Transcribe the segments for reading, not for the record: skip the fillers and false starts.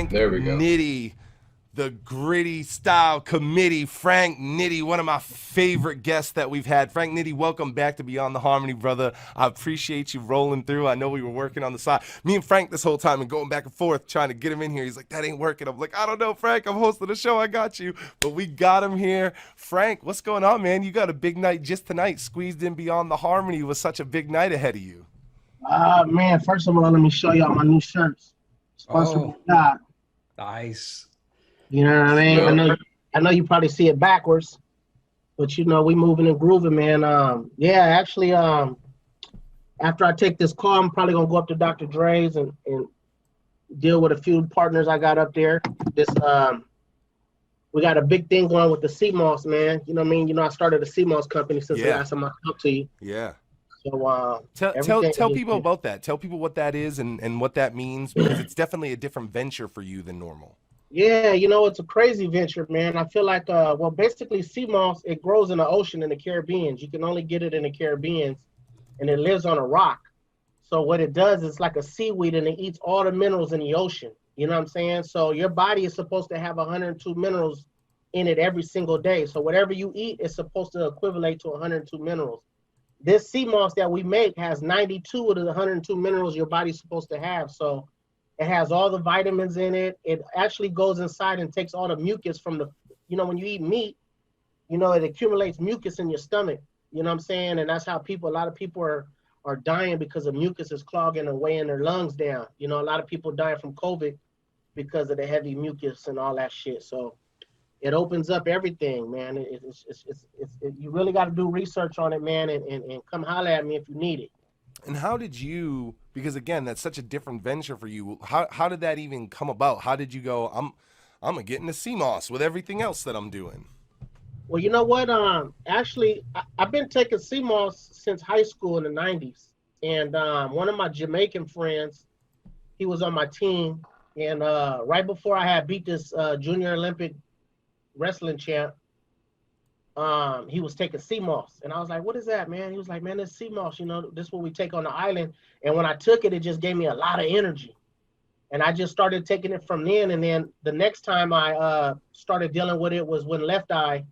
Frank There we go. Nitty, the Gritty Style Committee. Frank Nitty, one of my favorite guests that we've had. Frank Nitty, welcome back to Beyond the Harmony, brother. I appreciate you rolling through. I know we were working on the side. Me and Frank this whole time and going back and forth trying to get him in here. He's like, that ain't working. I'm like, I don't know, Frank. I'm hosting the show. I got you. But we got him here. Frank, what's going on, man? You got a big night just tonight. Squeezed in Beyond the Harmony with such a big night ahead of you. Man, first of all, let me show y'all my new shirts. Sponsored by Oh, God. nice. You know what I Let's mean? go. I know you probably see it backwards, but you know, we moving and grooving, man. Yeah, actually, after I take this call, I'm probably gonna go up to Dr. Dre's and deal with a few partners I got up there. This we got a big thing going with the CMOS, man. You know what I mean? You know, I started a CMOS company since the Yeah. last time I talked to you. Yeah. So Tell everything is, people about that. Tell people what that is and what that means, because it's definitely a different venture for you than normal. yeah, you know, it's a crazy venture, man. I feel like well, basically sea moss, it grows in the ocean in the Caribbean. You can only get it in the Caribbean, and it lives on a rock. So what it does is like a seaweed, and it eats all the minerals in the ocean. You know what I'm saying? So your body is supposed to have 102 minerals in it every single day. So whatever you eat is supposed to equivalent to 102 minerals. This sea moss that we make has 92 of the 102 minerals your body's supposed to have. So it has all the vitamins in it. It actually goes inside and takes all the mucus from the, you know, when you eat meat, you know, it accumulates mucus in your stomach. You know what I'm saying? And that's how people, a lot of people are dying because the mucus is clogging and weighing their lungs down. You know, a lot of people dying from COVID because of the heavy mucus and all that shit. So it opens up everything, man. You really got to do research on it, man, and come holler at me if you need it. And how did you, because again, that's such a different venture for you. How did that even come about? How did you go, I'm gonna get into CMOS with everything else that I'm doing? Well, you know what? Actually, I've been taking CMOS since high school in the '90s, and one of my Jamaican friends, he was on my team, and right before I had beat this junior Olympic wrestling champ, he was taking sea moss, and I was like, "What is that, man?" He was like, "Man, this sea moss. You know, this is what we take on the island." And when I took it, it just gave me a lot of energy, and I just started taking it from then. And then the next time I started dealing with it was when Left Eye,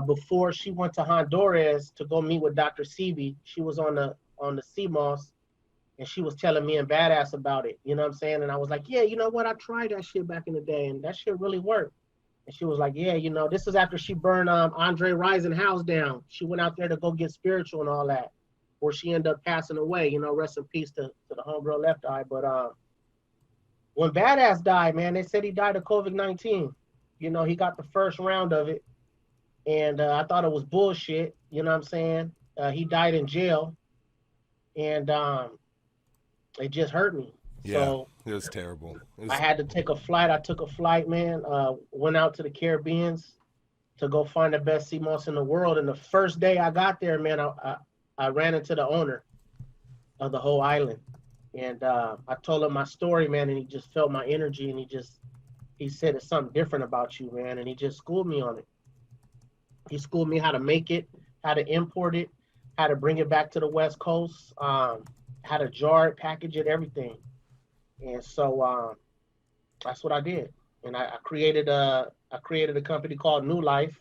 before she went to Honduras to go meet with Dr. Sebi. She was on the sea moss, and she was telling me and Badass about it. You know what I'm saying? And I was like, "Yeah, you know what? I tried that shit back in the day, and that shit really worked." And she was like, "Yeah, you know, this is after she burned Andre Ryzin house down. She went out there to go get spiritual and all that, where she ended up passing away. You know, rest in peace to the homegirl Left Eye." But when Badass died, man, they said he died of COVID-19. You know, he got the first round of it, and I thought it was bullshit. You know what I'm saying? He died in jail, and it just hurt me. Yeah, So it was terrible. I had to take a flight. I took a flight, man. Went out to the Caribbean to go find the best sea moss in the world. And the first day I got there, man, I ran into the owner of the whole island, and I told him my story, man, and he just felt my energy, and he said it's something different about you, man, and he just schooled me on it. He schooled me how to make it, how to import it, how to bring it back to the West Coast, how to jar it, package it, everything. And so that's what I did. And I created a company called New Life.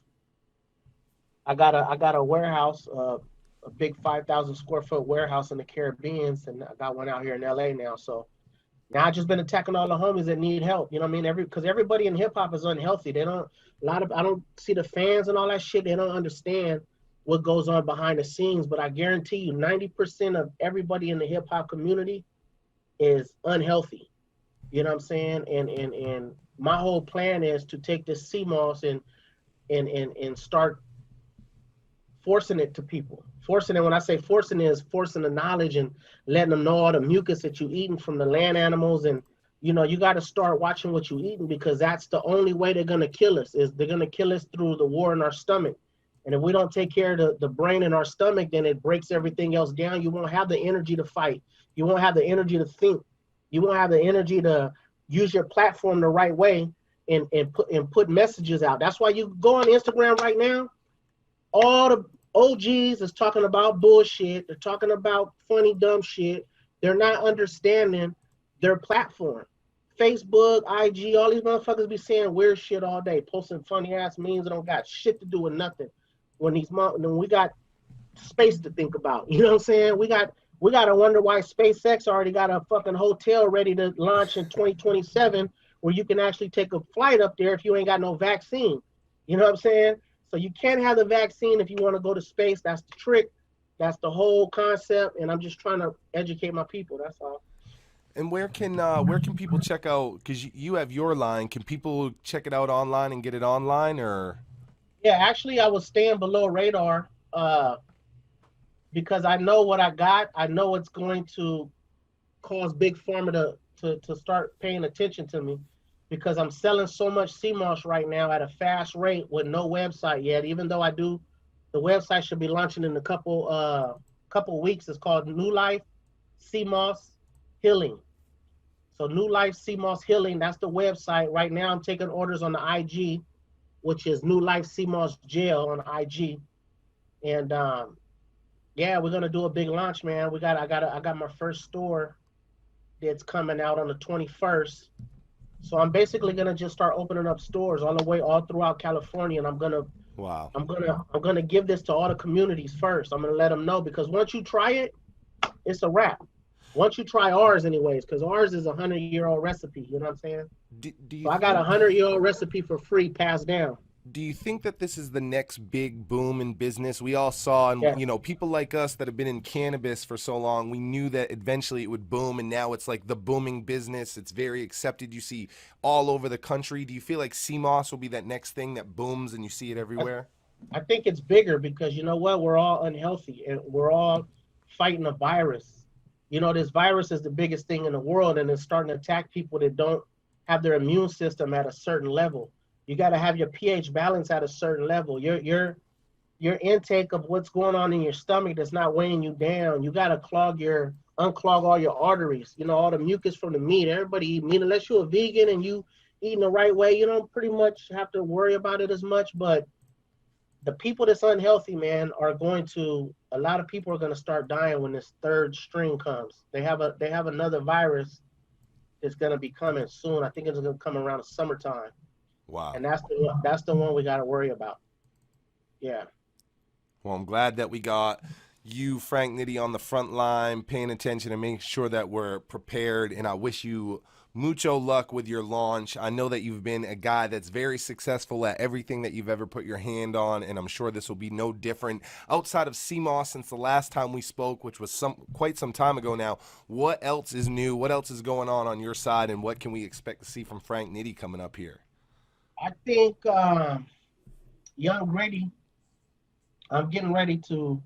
I got a warehouse, a big 5,000 square foot warehouse in the Caribbean, and I got one out here in LA now. So now I just been attacking all the homies that need help. You know what I mean? Because everybody in hip hop is unhealthy. They don't I don't see the fans and all that shit. They don't understand what goes on behind the scenes. But I guarantee you, 90% of everybody in the hip hop community is unhealthy. You know what I'm saying? And my whole plan is to take this CMOS and start forcing it to people. Forcing it, when I say forcing it, is forcing the knowledge and letting them know all the mucus that you eating from the land animals. And you know, you got to start watching what you eating, because that's the only way they're gonna kill us. Is they're gonna kill us through the war in our stomach. And if we don't take care of the brain in our stomach, then it breaks everything else down. You won't have the energy to fight. You won't have the energy to think. You won't have the energy to use your platform the right way and put messages out. That's why you go on Instagram right now. All the OGs is talking about bullshit. They're talking about funny, dumb shit. They're not understanding their platform. Facebook, IG, all these motherfuckers be saying weird shit all day, posting funny ass memes that don't got shit to do with nothing. When we got space to think about, you know what I'm saying? We got to wonder why SpaceX already got a fucking hotel ready to launch in 2027, where you can actually take a flight up there if you ain't got no vaccine. You know what I'm saying? So you can't have the vaccine if you want to go to space. That's the trick. That's the whole concept, and I'm just trying to educate my people. That's all. And where can people check out? Because you have your line. Can people check it out online and get it online, or? Yeah, actually, I was staying below radar because I know what I got. I know it's going to cause big pharma to start paying attention to me because I'm selling so much CMOS right now at a fast rate with no website yet. Even though I do, the website should be launching in a couple weeks. It's called New Life CMOS Healing. So New Life CMOS Healing, that's the website. Right now I'm taking orders on the IG, which is New Life CMOS Gel on IG. And yeah, we're gonna do a big launch, man. I got my first store that's coming out on the 21st. So I'm basically gonna just start opening up stores all throughout California, and Wow. I'm gonna give this to all the communities first. I'm gonna let them know because once you try it, it's a wrap. Once you try ours, anyways, because ours is 100-year-old recipe. You know what I'm saying? Do So you I got a think 100-year-old recipe for free, passed down. do you think that this is the next big boom in business? We all saw, and Yes, people like us that have been in cannabis for so long, we knew that eventually it would boom, and now it's like the booming business. It's very accepted. You see all over the country. Do you feel like CMOS will be that next thing that booms and you see it I, everywhere? I think it's bigger because you know what? We're all unhealthy and we're all fighting a virus. You know, this virus is the biggest thing in the world, and it's starting to attack people that don't have their immune system at a certain level. You got to have your pH balance at a certain level. Your intake of what's going on in your stomach that's not weighing you down. You got to unclog all your arteries. You know, all the mucus from the meat. Everybody eat meat unless you're a vegan and you eating the right way. You don't pretty much have to worry about it as much. But the people that's unhealthy, man, are going to. A lot of people are going to start dying when this third string comes. They have another virus that's going to be coming soon. I think it's going to come around the summertime, Wow. and that's the one we got to worry about. Yeah. Well, I'm glad that we got you, Frank Nitty, on the front line, paying attention and making sure that we're prepared. And I wish you mucho luck with your launch. I know that you've been a guy that's very successful at everything that you've ever put your hand on, and I'm sure this will be no different. Outside of CMOS, since the last time we spoke, which was quite some time ago now, what else is new? What else is going on your side, and what can we expect to see from Frank Nitty coming up here? I think Young Grady, I'm getting ready to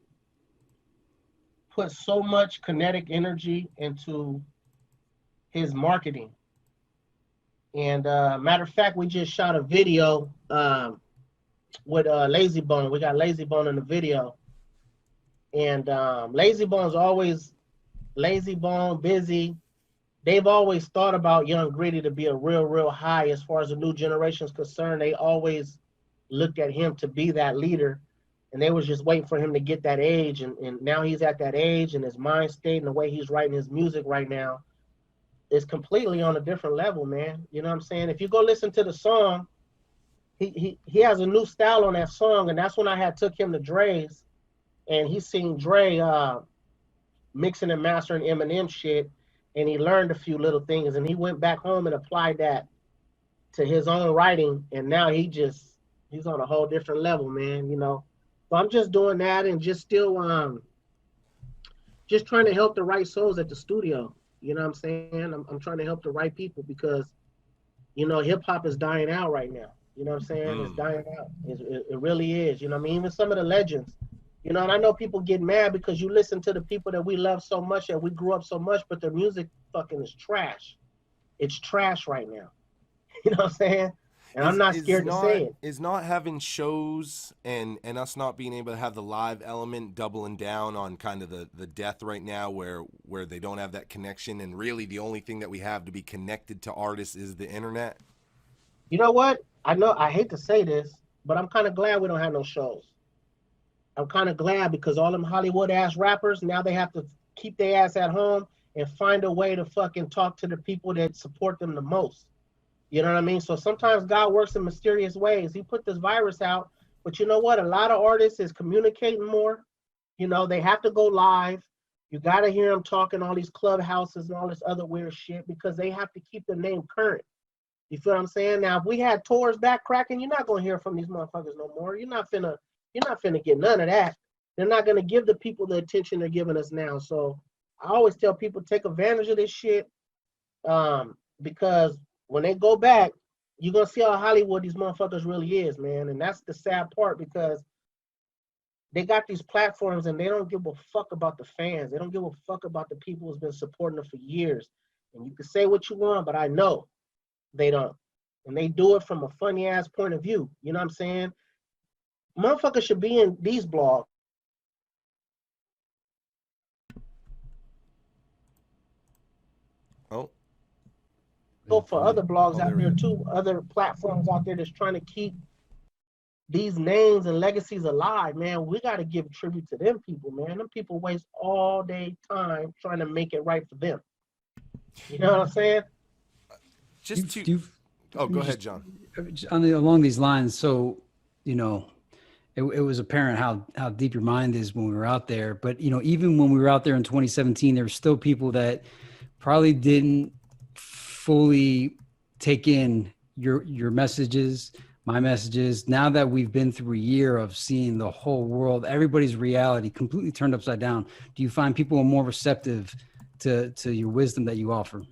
put so much kinetic energy into his marketing. And matter of fact, we just shot a video with Lazy Bone. We got Lazy Bone in the video. And Lazy Bone's always Lazy Bone, Busy. They've always thought about Young Gritty to be a real, real high as far as the new generation is concerned. They always looked at him to be that leader. And they was just waiting for him to get that age. And now he's at that age, and his mind state and the way he's writing his music right now is completely on a different level, man. You know what I'm saying? If you go listen to the song, he has a new style on that song, and that's when I had took him to Dre's, and he seen Dre mixing and mastering Eminem shit, and he learned a few little things, and he went back home and applied that to his own writing, and now he's on a whole different level, man. You know, so I'm just doing that and just still just trying to help the right souls at the studio. You know what I'm saying? I'm trying to help the right people because, you know, hip hop is dying out right now. You know what I'm saying? It's Mm. dying out. It really is. You know what I mean? Even some of the legends, you know, and I know people get mad because you listen to the people that we love so much and we grew up so much, but their music fucking is trash. It's trash right now. You know what I'm saying? And I'm not scared to say it. Is not having shows and us not being able to have the live element doubling down on kind of the death right now where they don't have that connection, and really the only thing that we have to be connected to artists is the internet. You know what? I know I hate to say this, but I'm kind of glad we don't have no shows. I'm kind of glad because all them Hollywood ass rappers now they have to keep their ass at home and find a way to fucking talk to the people that support them the most. You know what I mean? So sometimes God works in mysterious ways. He put this virus out, but you know what? A lot of artists is communicating more. You know, they have to go live. You got to hear them talking all these clubhouses and all this other weird shit because they have to keep the name current. You feel what I'm saying? Now, if we had tours back cracking, you're not gonna hear from these motherfuckers no more. You're not finna get none of that. They're not gonna give the people the attention they're giving us now. So I always tell people take advantage of this shit, because when they go back, you're gonna see how Hollywood these motherfuckers really is, man. And that's the sad part because they got these platforms and they don't give a fuck about the fans. They don't give a fuck about the people who's been supporting them for years. And you can say what you want, but I know they don't. And they do it from a funny ass point of view. You know what I'm saying? Motherfuckers should be in these blogs. Oh. Go for other blogs out there we too, other platforms out there that's trying to keep these names and legacies alive, man. We got to give tribute to them people, man. Them people waste all day time trying to make it right for them. You know what I'm saying? Just to. Oh, go ahead, John. Along these lines, so you know, it was apparent how deep your mind is when we were out there. But you know, even when we were out there in 2017, there were still people that probably didn't fully take in your messages, my messages. Now that we've been through a year of seeing the whole world, everybody's reality completely turned upside down, do you find people are more receptive to your wisdom that you offer?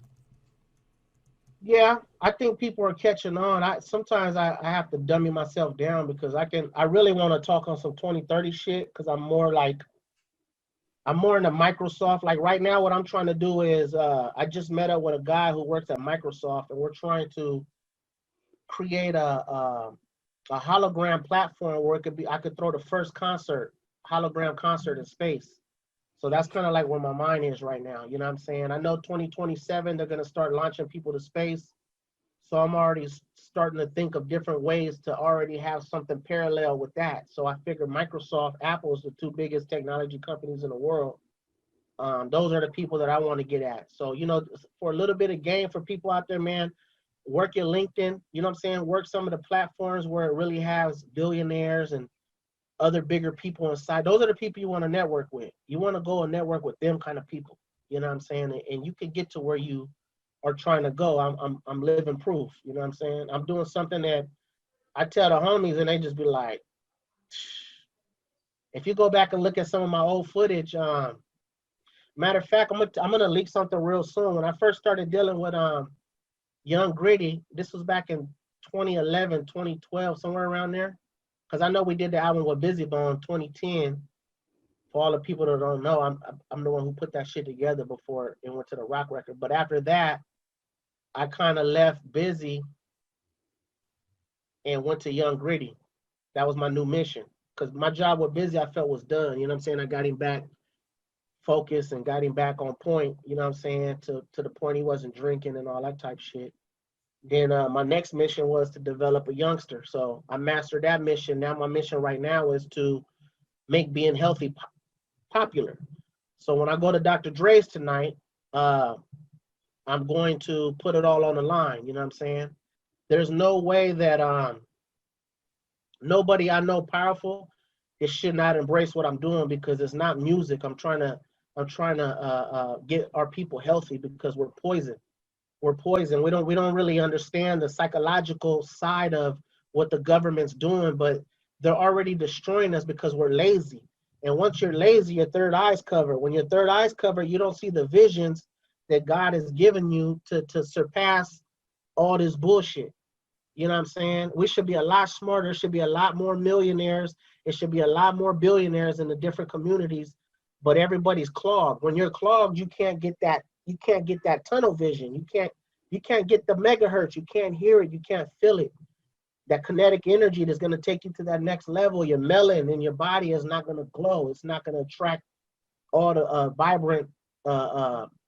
Yeah, I think people are catching on. Sometimes I have to dummy myself down because I really want to talk on some 2030 shit because I'm more into Microsoft. Like right now, what I'm trying to do is I just met up with a guy who works at Microsoft, and we're trying to create a hologram platform where I could throw the first hologram concert in space. So that's kind of like where my mind is right now. You know what I'm saying? I know 2027, they're going to start launching people to space. So I'm already starting to think of different ways to already have something parallel with that. So I figure Microsoft, Apple is the two biggest technology companies in the world. Those are the people that I want to get at. So, you know, for a little bit of gain for people out there, man, work your LinkedIn. You know what I'm saying? Work some of the platforms where it really has billionaires and other bigger people inside. Those are the people you want to network with. You want to go and network with them kind of people. You know what I'm saying? And you can get to where you are trying to go. I'm living proof. You know what I'm saying? I'm doing something that I tell the homies and they just be like, if you go back and look at some of my old footage, matter of fact, I'm gonna leak something real soon. When I first started dealing with Young Gritty, this was back in 2011, 2012, somewhere around there. Because I know we did the album with Busy Bone 2010. For all the people that don't know, I'm the one who put that shit together before it went to the rock record. But after that, I kind of left Busy and went to Young Gritty. That was my new mission. Because my job with Busy, I felt was done. You know what I'm saying? I got him back focused and got him back on point. You know what I'm saying? To the point he wasn't drinking and all that type shit. Then my next mission was to develop a youngster. So I mastered that mission. Now my mission right now is to make being healthy popular. So when I go to Dr. Dre's tonight, I'm going to put it all on the line. You know what I'm saying? There's no way that nobody I know powerful, it should not embrace what I'm doing because it's not music. I'm trying to get our people healthy because we're poison. We're poison. We don't really understand the psychological side of what the government's doing, but they're already destroying us because we're lazy. And once you're lazy, your third eye's covered. When your third eye's covered, you don't see the visions that God has given you to surpass all this bullshit. You know what I'm saying? We should be a lot smarter. There should be a lot more millionaires. It should be a lot more billionaires in the different communities, but everybody's clogged. When you're clogged, you can't get that tunnel vision. You can't get the megahertz. You can't hear it. You can't feel it. That kinetic energy that's going to take you to that next level. Your melanin in your body is not going to glow. It's not going to attract all the vibrant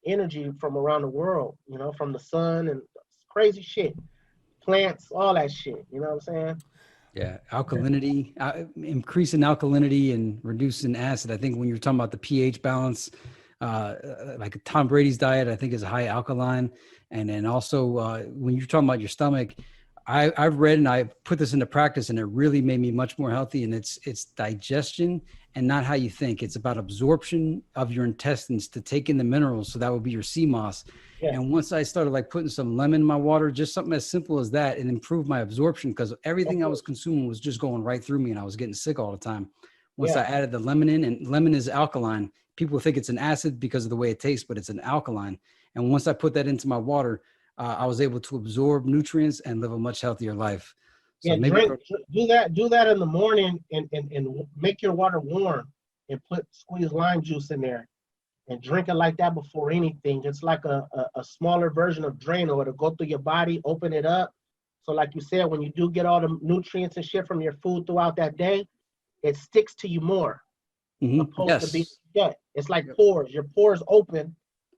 energy from around the world, you know, from the sun and crazy shit, plants, all that shit. You know what I'm saying? Yeah, alkalinity, increasing alkalinity and reducing acid. I think when you're talking about the pH balance, like Tom Brady's diet, I think is high alkaline. And then also when you're talking about your stomach, I've read and I put this into practice, and it really made me much more healthy. And it's digestion and not how you think. It's about absorption of your intestines to take in the minerals. So that would be your sea moss. Yeah. And once I started like putting some lemon in my water, just something as simple as that, it improved my absorption, because everything I was consuming was just going right through me, and I was getting sick all the time. Once I added the lemon in, and lemon is alkaline. People think it's an acid because of the way it tastes, but it's an alkaline. And once I put that into my water, I was able to absorb nutrients and live a much healthier life. So Yeah, maybe do that in the morning, and make your water warm, and squeeze lime juice in there and drink it like that before anything. It's like a smaller version of Drano. It'll go through your body, open it up. So like you said, when you do get all the nutrients and shit from your food throughout that day, it sticks to you more. Opposed to being shut. It's like pores. Your pores open,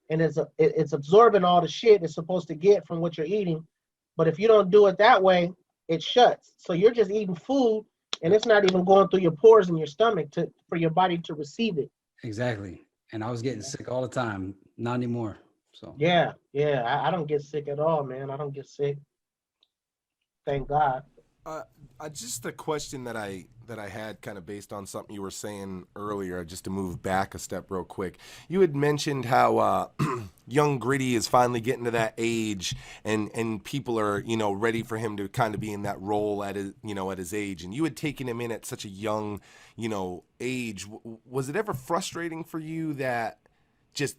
and it's absorbing all the shit it's supposed to get from what you're eating. But if you don't do it that way, it shuts. So you're just eating food, and it's not even going through your pores in your stomach for your body to receive it. Exactly. And I was getting sick all the time. Not anymore. So yeah, I don't get sick at all, man. I don't get sick. Thank God. Just a question that I had, kind of based on something you were saying earlier, just to move back a step real quick. You had mentioned how young Gritty is finally getting to that age, and people are, ready for him to kind of be in that role at his, at his age. And you had taken him in at such a young, age. Was it ever frustrating for you that just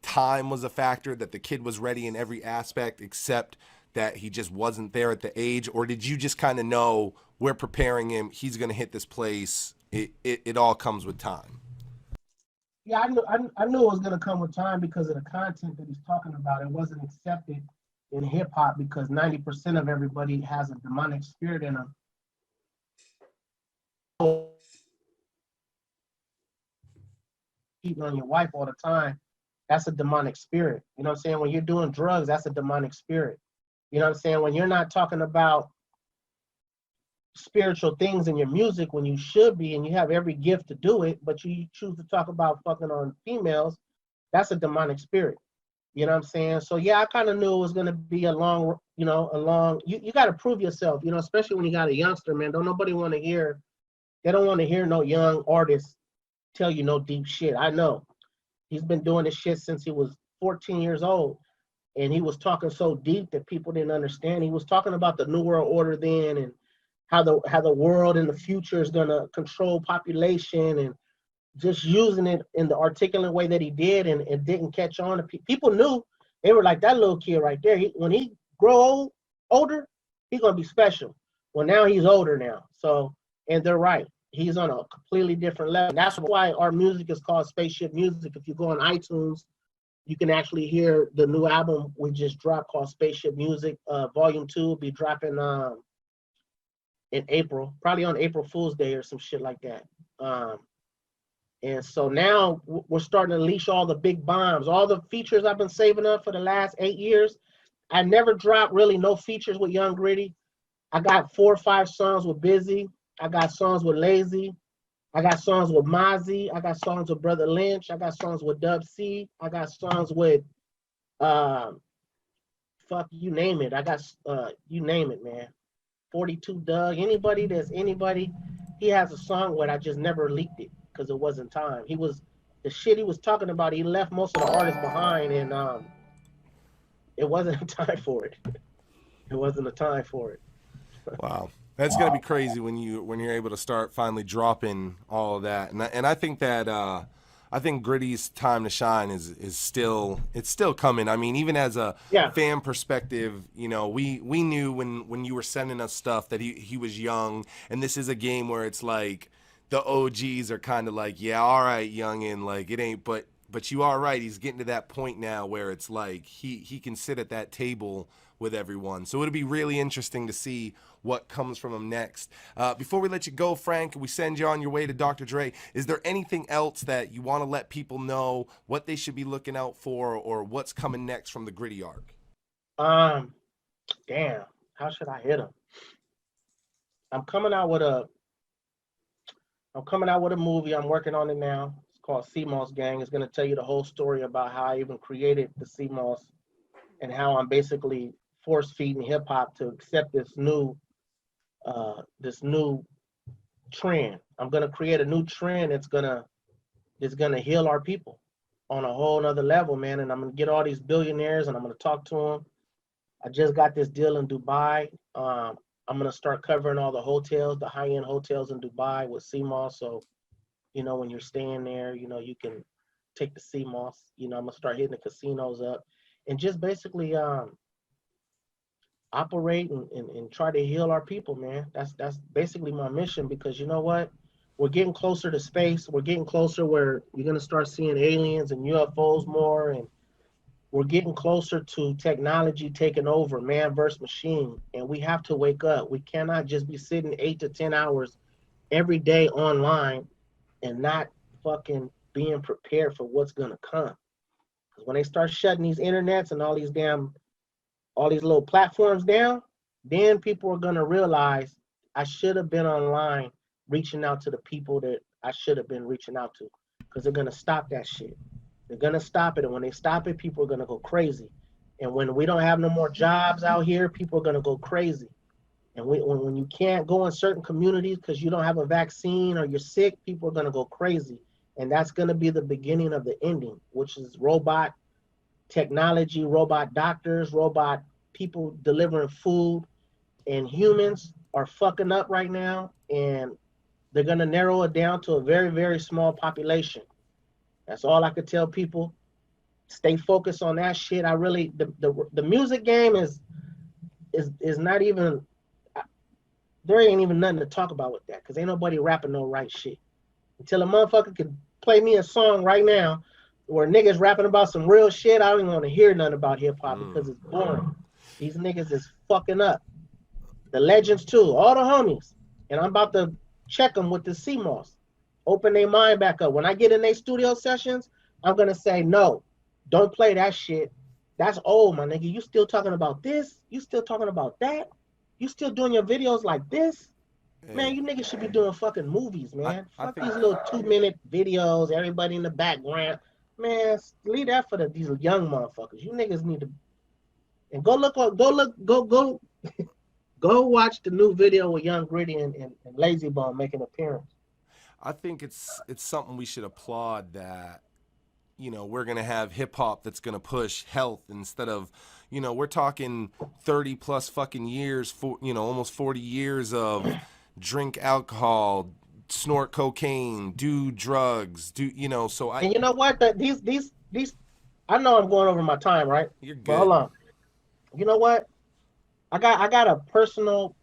time was a factor, that the kid was ready in every aspect except that he just wasn't there at the age? Or did you just kind of know, we're preparing him, he's going to hit this place, it all comes with time? Yeah, I knew it was going to come with time because of the content that he's talking about. It wasn't accepted in hip hop because 90% of everybody has a demonic spirit in them. Cheating on your wife all the time, that's a demonic spirit. You know what I'm saying? When you're doing drugs, that's a demonic spirit. You know what I'm saying? When you're not talking about spiritual things in your music when you should be, and you have every gift to do it, but you choose to talk about fucking on females, that's a demonic spirit. You know what I'm saying? So yeah, I kind of knew it was going to be a long, you got to prove yourself, especially when you got a youngster, man. They don't want to hear no young artist tell you no deep shit. I know. He's been doing this shit since he was 14 years old. And he was talking so deep that people didn't understand. He was talking about the New World Order then, and how the world in the future is gonna control population, and just using it in the articulate way that he did, and it didn't catch on. People knew. They were like, that little kid right there. When he grow older, he's gonna be special. Well, now he's older now, so, and they're right. He's on a completely different level. That's why our music is called Spaceship Music. If you go on iTunes, you can actually hear the new album we just dropped called Spaceship Music. Volume 2 will be dropping in April, probably on April Fool's Day or some shit like that. And so now we're starting to unleash all the big bombs, all the features I've been saving up for the last 8 years. I never dropped really no features with Young Gritty. I got 4 or 5 songs with Busy. I got songs with Lazy. I got songs with Mozzie. I got songs with Brother Lynch. I got songs with Dub C. I got songs with fuck, you name it. I got you name it, man. 42 Doug. Anybody, he has a song with. I just never leaked it because it wasn't time. The shit he was talking about, he left most of the artists behind, and it wasn't a time for it. It wasn't a time for it. Wow. That's gonna be crazy when you're able to start finally dropping all of that, and I think that I think Gritty's time to shine is still coming. I mean, even as a fan perspective, we knew when you were sending us stuff that he was young, and this is a game where it's like the OGs are kind of like, yeah, all right, youngin, like it ain't, but you are right. He's getting to that point now where it's like he can sit at that table with everyone. So it'll be really interesting to see what comes from him next. Before we let you go, Frank, we send you on your way to Dr. Dre. Is there anything else that you want to let people know, what they should be looking out for, or what's coming next from the Gritty arc? Damn, how should I hit him? I'm coming out with a movie. I'm working on it now. It's called CMOS Gang. It's gonna tell you the whole story about how I even created the CMOS and how I'm basically force feeding hip hop to accept this new trend. I'm gonna create a new trend that's gonna heal our people on a whole nother level, man. And I'm gonna get all these billionaires and I'm gonna talk to them. I just got this deal in Dubai. I'm gonna start covering all the hotels, the high-end hotels in Dubai with CMOS. So, when you're staying there, you can take the CMOS. I'm gonna start hitting the casinos up and just basically operate and try to heal our people, man. That's basically my mission, because you know what? We're getting closer to space. We're getting closer where you're gonna start seeing aliens and UFOs more, and we're getting closer to technology taking over, man versus machine. And we have to wake up. We cannot just be sitting 8 to 10 hours every day online and not fucking being prepared for what's gonna come. Because when they start shutting these internets and all these little platforms down, then people are gonna realize I should have been online reaching out to the people that I should have been reaching out to, because they're gonna stop that shit. They're gonna stop it, and when they stop it, people are gonna go crazy. And when we don't have no more jobs out here, people are gonna go crazy. And when you can't go in certain communities because you don't have a vaccine or you're sick, people are gonna go crazy. And that's gonna be the beginning of the ending, which is robot technology, robot doctors, robot people delivering food, and humans are fucking up right now, and they're gonna narrow it down to a very, very small population. That's all I could tell people. Stay focused on that shit. I really the music game is not even, there ain't even nothing to talk about with that, because ain't nobody rapping no right shit. Until a motherfucker could play me a song right now where niggas rapping about some real shit, I don't even want to hear nothing about hip hop because it's boring. These niggas is fucking up. The legends too, all the homies. And I'm about to check them with the CMOS. Open their mind back up. When I get in their studio sessions, I'm gonna say, no, don't play that shit. That's old, my nigga. You still talking about this? You still talking about that? You still doing your videos like this? Man, you niggas should be doing fucking movies, man. I Fuck think these little 2-minute videos, everybody in the background. Man, leave that for these young motherfuckers. You niggas need to, and go watch the new video with Young Gritty and Lazy Bone making an appearance. I think it's something we should applaud, that we're going to have hip hop that's going to push health instead of, we're talking 30 plus fucking years, for almost 40 years of drink alcohol, snort cocaine, do drugs, so And you know what? These I know I'm going over my time, right? You're good. But hold on. You know what? I got a personal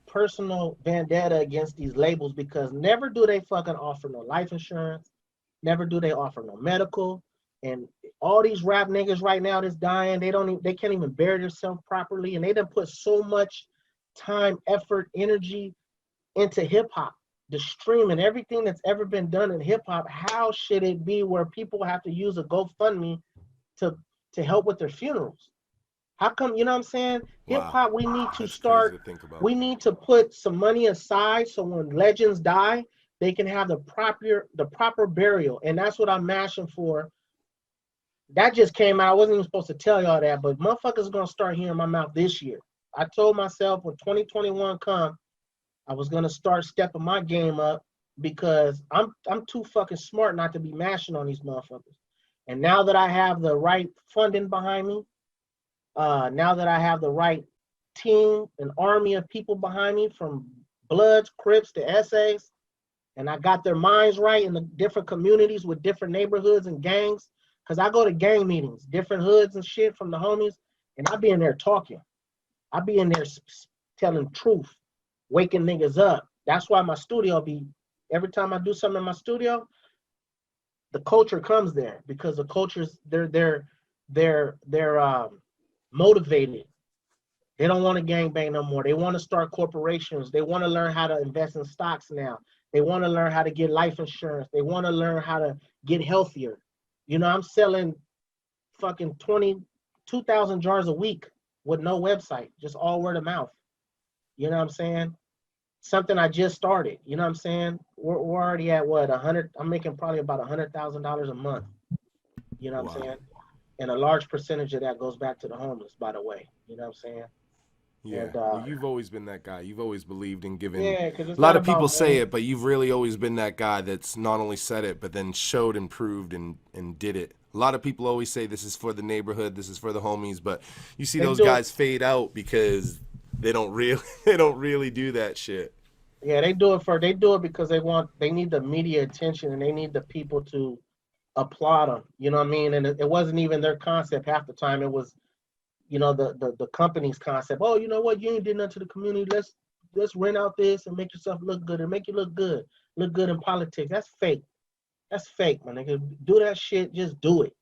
vendetta against these labels, because never do they fucking offer no life insurance, never do they offer no medical, and all these rap niggas right now that's dying, they can't even bury themselves properly, and they done put so much time, effort, energy into hip hop, the streaming, everything that's ever been done in hip hop. How should it be where people have to use a GoFundMe to help with their funerals? How come, you know what I'm saying? Wow. Hip hop, we need to That's start, crazy to think about. we need to put some money aside so when legends die, they can have the proper burial. And that's what I'm mashing for. That just came out. I wasn't even supposed to tell y'all that, but motherfuckers are gonna start hearing my mouth this year. I told myself when 2021 come, I was gonna start stepping my game up, because I'm too fucking smart not to be mashing on these motherfuckers. And now that I have the right funding behind me, now that I have the right team, an army of people behind me, from Bloods, Crips to essays, and I got their minds right in the different communities with different neighborhoods and gangs, because I go to gang meetings, different hoods and shit from the homies, and I be in there talking. I be in there telling truth, waking niggas up. That's why my studio be, every time I do something in my studio, the culture comes there, because the culture's they're motivated. They don't want to gangbang no more. They want to start corporations. They want to learn how to invest in stocks now. They want to learn how to get life insurance. They want to learn how to get healthier. I'm selling fucking 2,000 jars a week with no website, just all word of mouth. You know what I'm saying? something I just started. You know what I'm saying? We're already at what 100. I'm making probably about $100,000 a month. You know what I'm saying? And a large percentage of that goes back to the homeless, by the way. You know what I'm saying? Yeah, And, well, you've always been that guy. You've always believed in giving. Yeah, because it's A lot not of people about say money. it, but you've really always been that guy that's not only said it, but then showed and proved and did it. A lot of people always say this is for the neighborhood, this is for the homies, but you see They those do it. guys fade out because they don't really do that shit. Yeah, they do it because they need the media attention and they need the people to applaud them. You know what I mean? And it wasn't even their concept half the time. It was, the company's concept. Oh, you know what? You ain't did nothing to the community. Let's rent out this and make yourself look good and make you look good in politics. That's fake. That's fake, man. Nigga, do that shit. Just do it.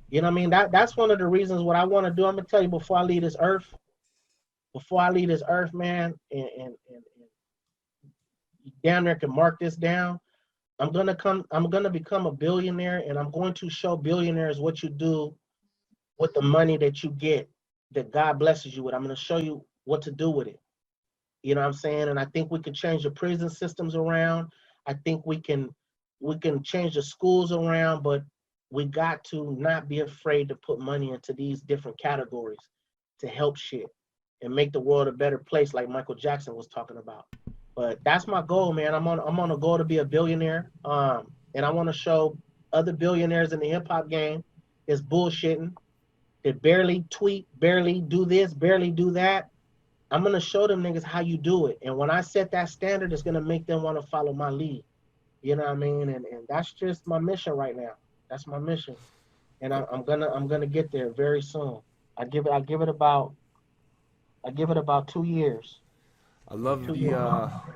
You know what I mean? That's one of the reasons what I want to do. I'm gonna tell you before I leave this earth. Before I leave this earth, man, and you damn near can mark this down. I'm gonna become a billionaire, and I'm going to show billionaires what you do with the money that you get, that God blesses you with. I'm gonna show you what to do with it. You know what I'm saying? And I think we can change the prison systems around. I think we can change the schools around, but we got to not be afraid to put money into these different categories to help shit and make the world a better place, like Michael Jackson was talking about. But that's my goal, man. I'm on a goal to be a billionaire. And I want to show other billionaires in the hip hop game is bullshitting, that barely tweet, barely do this, barely do that. I'm gonna show them niggas how you do it. And when I set that standard, it's gonna make them want to follow my lead. You know what I mean? And that's just my mission right now. That's my mission. And I'm gonna get there very soon. I give it about 2 years. I love 2 the years.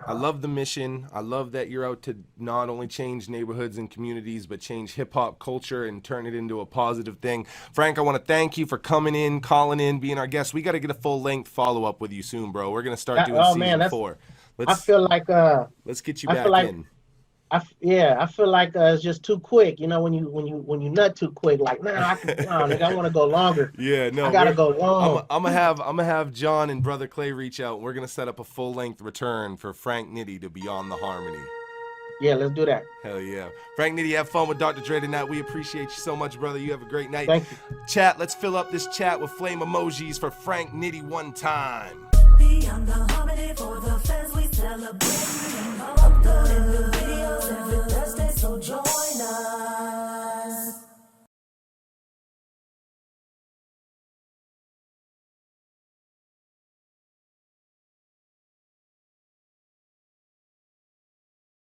I love the mission. I love that you're out to not only change neighborhoods and communities, but change hip hop culture and turn it into a positive thing. Frank, I want to thank you for coming in, calling in, being our guest. We got to get a full length follow up with you soon, bro. We're gonna start doing season 4. I feel like let's get you I back feel like in. I feel like it's just too quick. You know, when you nut too quick, like nigga, I want to go longer. Yeah, no, I gotta go long. I'm gonna have John and Brother Clay reach out. We're gonna set up a full length return for Frank Nitty to Beyond the Harmony. Yeah, let's do that. Hell yeah. Frank Nitty, have fun with Dr. Dre tonight. We appreciate you so much, brother. You have a great night. Thank you. Chat, let's fill up this chat with flame emojis for Frank Nitty one time. Beyond the harmony for the fans we celebrate.